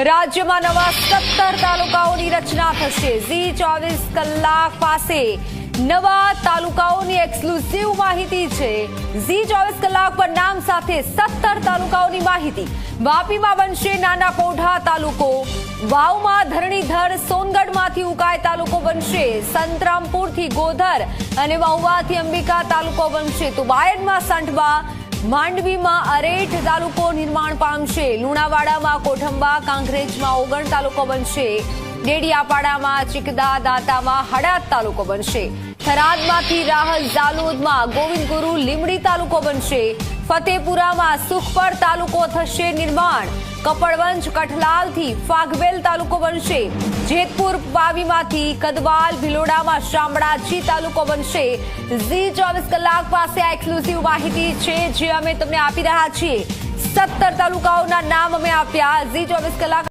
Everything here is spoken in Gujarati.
રાજ્યમાં નવા 17 તાલુકાઓની રચના થશે। ઝી 24 કલાક પાસે નવા તાલુકાઓની એક્સક્લુઝિવ માહિતી છે। ઝી 24 કલાક પર નામ સાથે 17 તાલુકાઓની માહિતી। વાપીમાં બનશે નાના પોઢા તાલુકો, વાવમાં ધરણીધર, સોનગઢમાંથી ઉકાઈ તાલુકો બનશે, સંતરામપુરથી ગોધર અને મહુવાથી અંબિકા તાલુકો બનશે, તો બાયડમાં સાંઠબા, માંડવીમાં અરેઠ તાલુકો નિર્માણ પામશે, લુણાવાડામાં કોઠંબા, કાંકરેજમાં ઓગણ તાલુકો બનશે, ડેડિયાપાડામાં ચિકદા, દાંતામાં હડાદ તાલુકો બનશે, થરાદમાંથી રાહત, ઝાલોદમાં ગોવિંદગુરુ, લીમડી તાલુકો બનશે, ફતેપુરામાં સુખપર તાલુકો થશે નિર્માણ, કપડવંજ, કઠલાલથી ફાગવેલ તાલુકો બનશે, જેતપુર પાવીમાંથી કદવાલ, ભિલોડામાં શામળાજી તાલુકો બનશે। ઝી 24 કલાક પાસે આ એક્સક્લુઝિવ માહિતી છે જે અમે તમને આપી રહ્યા છીએ। 17 તાલુકાઓના નામ અમે આપ્યા। ઝી 24 કલાક